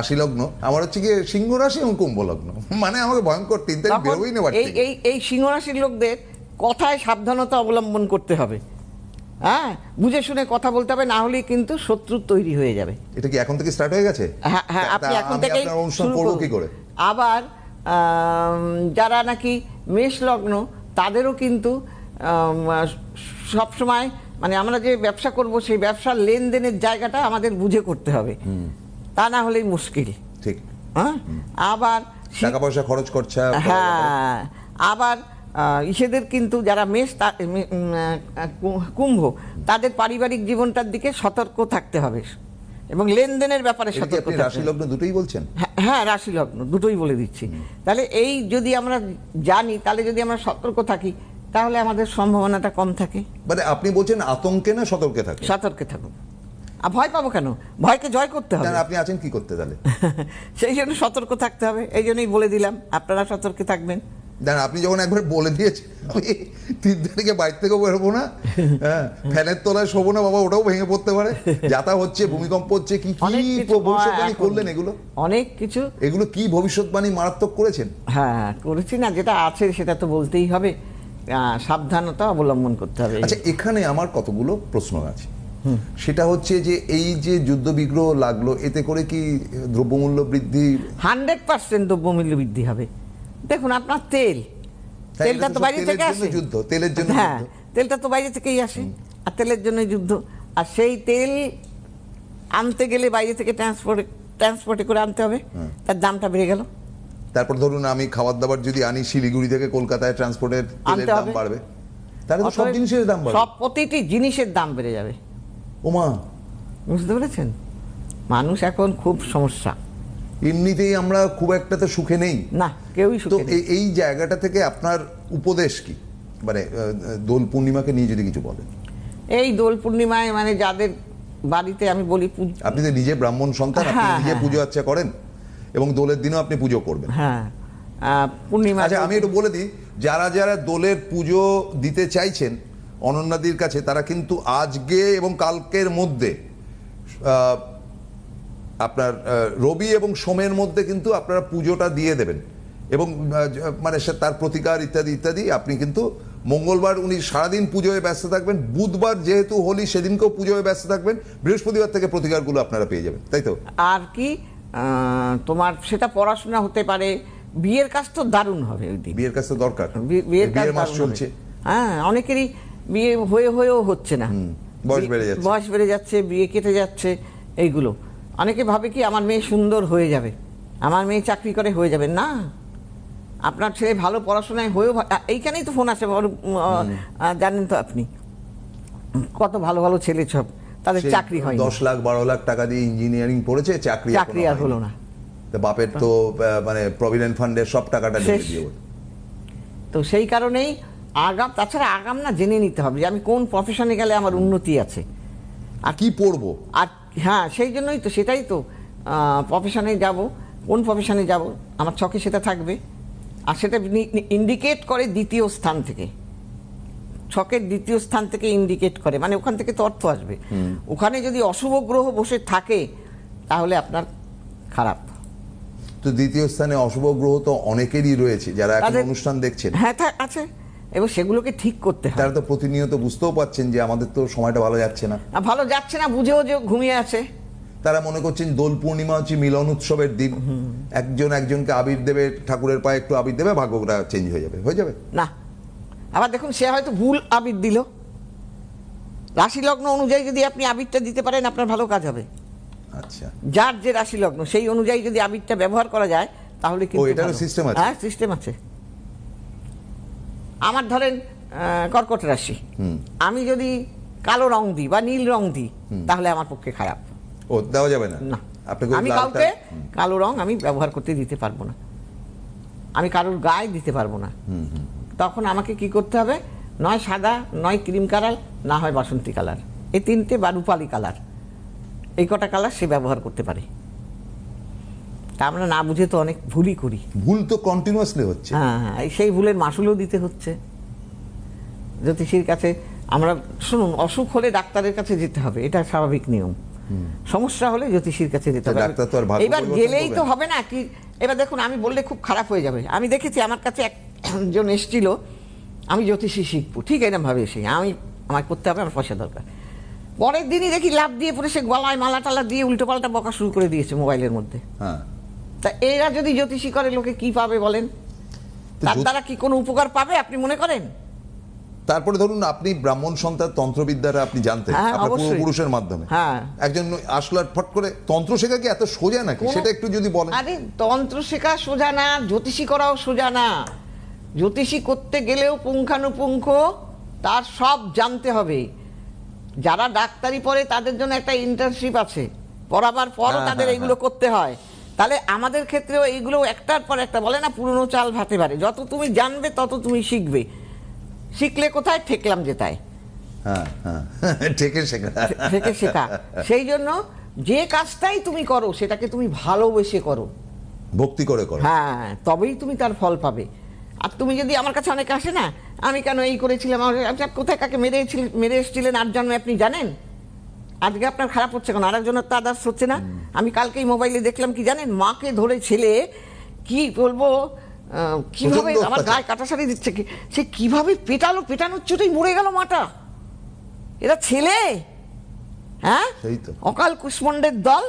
রাশি লগ্ন আমার হচ্ছে কি সিংহ রাশি এবং কুম্ভ লগ্ন, মানে আমাকে ভয়ঙ্কর 3 তারিখ বেরোই না বাড়ি থেকে। এই সিংহ রাশির লোকদের কথায় সাবধানতা অবলম্বন করতে হবে। হ্যাঁ, বুঝে শুনে কথা বলতে হবে, না হলে কিন্তু শত্রু তৈরি হয়ে যাবে। এটা কি এখন থেকে স্টার্ট হয়ে গেছে? হ্যাঁ হ্যাঁ, আপনি এখন আমি থেকেই আপনার অনুষ্ঠান শুরু করব করুন। কি করে? আবার যারা নাকি মেষ লগ্ন তাদেরও কিন্তু সব সময় মানে আমরা যে ব্যবসা করব সেই ব্যবসার লেনদেনের জায়গাটা আমাদের বুঝে করতে হবে, তা না হলেই মুশকিল। ঠিক। হ্যাঁ, আবার টাকা পয়সা খরচ করছে। হ্যাঁ, আবার ইসেদের কিন্তু যারা মেষ কুম্ভ তাদের পারিবারিক জীবনটার দিকে সতর্ক থাকতে হবে এবং লেনদেনের ব্যাপারে সতর্ক থাকতে হবে। রাশি লগ্ন দুটোই বলছেন? হ্যাঁ, রাশি লগ্ন দুটোই বলে দিচ্ছি। তাহলে এই যদি আমরা জানি, তাহলে যদি আমরা সতর্ক থাকি, তাহলে আমাদের সম্ভাবনাটা কম থাকে। মানে আপনি বলছেন আতঙ্কে না সতর্কে থাকে? সতর্কে থাকুন। আর ভয় পাবো কেন? ভয়কে জয় করতে হবে। আপনি আছেন কি করতে তাহলে? সেই জন্য সতর্ক থাকতে হবে, এই জন্যই বলে দিলাম আপনারা সতর্কে থাকবেন। দেখেন, আপনি যখন একবার বলে দিয়েছেন 3 তারিখে বাইরে থেকে বেরোবো না, হ্যাঁ, ফ্যানের তলায় শোবো না বাবা, ওটাও ভেঙে পড়তে পারে। যাতা হচ্ছে, ভূমিকম্প হচ্ছে, কি ভবিষ্যৎবাণী করলেন এগুলো? অনেক কিছু। এগুলো কি ভবিষ্যৎবাণী মারাত্মক করেছেন? হ্যাঁ, করেছি না, যেটা আছে সেটা তো বলতেই হবে, সাবধানতা অবলম্বন করতে হবে। আচ্ছা, এখানে আমার কতগুলো প্রশ্ন আছে। সেটা হচ্ছে যে এই যে যুদ্ধ বিগ্রহ লাগলো, এতে করে কি দ্রব্যমূল্য বৃদ্ধি? 100% দ্রব্যমূল্য বৃদ্ধি হবে। দেখুন, আপনার তেলটা তো বাইরে থেকে আসে, যুদ্ধ, তেলের জন্য। হ্যাঁ, তেলটা তো বাইরে থেকেই আসে, আর তেলের জন্যই যুদ্ধ। আর সেই তেল আনতে গেলে বাইরে থেকে ট্রান্সপোর্টে করে আনতে হবে, তার দামটা বেড়ে গেল। তারপর ধরুন আমি খাবার দাবার যদি আনি শিলিগুড়ি থেকে কলকাতায়, ট্রান্সপোর্টের তেলের দাম বাড়বে, তাহলে তো সব জিনিসের দাম বাড়বে। সব প্রতিটি জিনিসের দাম বেড়ে যাবে। ওমা, বুঝতে পেরেছেন? মানুষ এখন খুব সমস্যা। এমনিতেই আমরা খুব একটা তো সুখে নেই না, কেউই তো। সুখে নেই। এই জায়গাটা থেকে আপনার উপদেশ কি, মানে দোল পূর্ণিমাকে নিয়ে যদি কিছু বলেন? এই দোল পূর্ণিমায় মানে যাদের বাড়িতে আমি বলি, আপনি তো নিজে ব্রাহ্মণ সন্তান, আপনি নিজে পুজো আচ্ছা করেন এবং দোলের দিনও আপনি পুজো করবেন। হ্যাঁ, পূর্ণিমা। আচ্ছা, আমি একটু বলে দিই, যারা যারা দোলের পুজো দিতে চাইছেন অনন্যাদির কাছে, তারা কিন্তু আজকে এবং কালকের মধ্যে আপনার রবি এবং সোমের মধ্যে কিন্তু আপনারা পুজোটা দিয়ে দেবেন এবং মানে তার প্রতিকার ইত্যাদি ইত্যাদি। আপনি কিন্তু মঙ্গলবার উনি সারাদিন পুজোয় ব্যস্ত থাকবেন, বুধবার যেহেতু হোলি সেদিনকেও পুজোয় ব্যস্ত থাকবেন, বৃহস্পতিবার থেকে প্রতিকারগুলো আপনারা পেয়ে যাবেন, তাই তো? আর কি তোমার সেটা পড়াশোনা হতে পারে, বিয়ের কাজ তো দারুণ হবে ওই দিন। বিয়ের কাজ তো দরকার, বিয়ের মাস চলছে। হ্যাঁ, অনেকেরই বিয়ে হয়েও হচ্ছে না, বয়স বেড়ে যাচ্ছে, বিয়ে কেটে যাচ্ছে। এইগুলো অনেকে ভাবে কি আমার মেয়ে সুন্দর হয়ে যাবে, আমার মেয়ে চাকরি করে হয়ে যাবে। না, আপনার ছেলে ভালো পড়াশোনায় হয়েও, এইখানেই তো ফোন আসে, জানেন তো আপনি, কত ভালো ভালো ছেলে সব, তাদের চাকরি হয়, 10 লাখ 12 লাখ টাকা দিয়ে ইঞ্জিনিয়ারিং পড়েছে, চাকরি আর হলো না। বাপের তো মানে প্রভিডেন্ট ফান্ডের সব টাকাটা দিয়ে দিয়ে। তো সেই কারণেই তাছাড়া আগাম না জেনে নিতে হবে যে আমি কোন প্রফেশনে গেলে আমার উন্নতি আছে আর কি পড়বো। আর হ্যাঁ, সেই জন্যই তো, সেটাই তো, প্রফেশনে যাব, কোন প্রফেশনে যাব আমার ছকে সেটা থাকবে। আর সেটা ইন্ডিকেট করে দ্বিতীয় স্থান থেকে, ছকের দ্বিতীয় স্থান থেকে ইন্ডিকেট করে, মানে ওখান থেকে তো অর্থ আসবে। ওখানে যদি অশুভ গ্রহ বসে থাকে তাহলে আপনার খারাপ। তো দ্বিতীয় স্থানে অশুভ গ্রহ তো অনেকেরই রয়েছে যারা এখন অনুষ্ঠান দেখছেন। হ্যাঁ, আছে, এবং সেগুলোকে ঠিক করতে হয়। তারা তো প্রতিনিয়ত বুঝতেও পাচ্ছেন যে আমাদের তো সময়টা ভালো যাচ্ছে না, বুঝেও যে ঘুমিয়ে আছে। তারা মনে করছেন দোল পূর্ণিমা হচ্ছে মিলন উৎসবের দিন, একজন একজনকে আবির দেবে, ঠাকুরের পায়ে একটু আবির দেবে, ভাগ্যটা চেঞ্জ হয়ে যাবে না। আবার দেখুন, সে হয়তো ভুল আবির দিল। রাশি লগ্ন অনুযায়ী যদি আপনি আবিরটা দিতে পারেন, আপনার ভালো কাজ হবে। আচ্ছা, যার যে রাশি লগ্ন সেই অনুযায়ী যদি আবিরটা ব্যবহার করা যায় তাহলে কিন্তু এটারও সিস্টেম আছে। হ্যাঁ, সিস্টেম আছে। আমার ধরেন কর্কট রাশি, আমি যদি কালো রং দিই বা নীল রং দিই তাহলে আমার পক্ষে খারাপ। দেওয়া যাবে না। আমি কাউকে কালো রং আমি ব্যবহার করতে দিতে পারবো না, আমি কারোর গায়ে দিতে পারবো না। তখন আমাকে কি করতে হবে? নয় সাদা, নয় ক্রিম কালার, না হয় বাসন্তী কালার, এই তিনটে বা রূপালী কালার, এই কটা কালার সে ব্যবহার করতে পারে। তা আমরা না বুঝে তো অনেক ভুলই করি। ভুল তো কন্টিনিউয়াসলি হচ্ছে। হ্যাঁ, সেই ভুলের মাসুলও দিতে হচ্ছে জ্যোতিষীর কাছে। আমরা শুনুন, অসুখ হলে ডাক্তারের কাছে যেতে হবে, এটা স্বাভাবিক নিয়ম। সমস্যা হলে জ্যোতিষীর কাছে যেতে তা হবে। ডাক্তার তো আর ভাগ্য এবার পরিবর্তন গেলেই করবে তো না। হবে না কি। এবার দেখুন, আমি বললে খুব খারাপ হয়ে যাবে। আমি দেখেছি আমার কাছে একজন এসেছিল, আমি জ্যোতিষী শিখবো, ঠিক এরকম ভাবে এসে আমার করতে হবে, আমার পয়সা দরকার। পরের দিনই দেখি লাভ দিয়ে পরে সে গলায় মালা টালা দিয়ে উল্টো পাল্টা বকা শুরু করে দিয়েছে মোবাইলের মধ্যে। হ্যাঁ, তা এরা যদি জ্যোতিষী করে লোকে কি পাবে বলেন? তো তার দ্বারা কি কোনো উপকার পাবে আপনি মনে করেন? তারপরে ধরুন আপনি ব্রাহ্মণ সন্তান, তন্ত্রবিদ্যাটা আপনি জানতেন হ্যাঁ, আপনার অবশ্যই। পূর্বপুরুষের মাধ্যমে। হ্যাঁ। একজন আসলো আর ফট করে তন্ত্র শেখা কি এত সোজা নাকি, কোনো- সেটা একটু যদি বলেন। আরে তন্ত্র শেখা সোজা না, জ্যোতিষী করাও সোজা না। জ্যোতিষী করতে গেলেও পুঙ্খানুপুঙ্খ তার সব জানতে হবে। যারা ডাক্তারি পড়ে তাদের জন্য একটা ইন্টার্নশিপ আছে, পড়াবার পরও হ্যাঁ, তাদের হ্যাঁ, এইগুলো করতে হয়। তাহলে আমাদের ক্ষেত্রেও এইগুলো একটার পর একটা, বলে না পুরনো চাল ভাতে পারে, যত তুমি জানবে তত তুমি শিখবে। শিখলে কোথায়, ঠেকলাম যেতায়, হ্যাঁ হ্যাঁ ঠেকে শেখা। থেকে শেখা। সেই জন্য যে কাজটাই তুমি করো সেটাকে তুমি ভালোবেসে করো, ভক্তি করে করো। হ্যাঁ, তবেই তুমি তার ফল পাবে। আর তুমি যদি, আমার কাছে অনেকে আসে না, আমি কেন এই করেছিলাম, আপনি কোথায় কাকে মেরে এসেছিলেন 8 জন্মে আপনি জানেন? আজকে আপনার খারাপ হচ্ছে কেন? আরেকজনের তো আদার্স হচ্ছে না? আমি কালকেই মোবাইলে দেখলাম কি জানেন, মাকে ধরে ছেলে কি বলবো কিভাবে প্রচণ্ড আমার অত্যাচার। গায়ে কাটা শাড়ি দিচ্ছে, সে কিভাবে পেটানোর চোটেই মরে গেল মাটা। এরা ছেলে, হ্যাঁ, সেই তো। অকাল কুষ্মণ্ডের দল।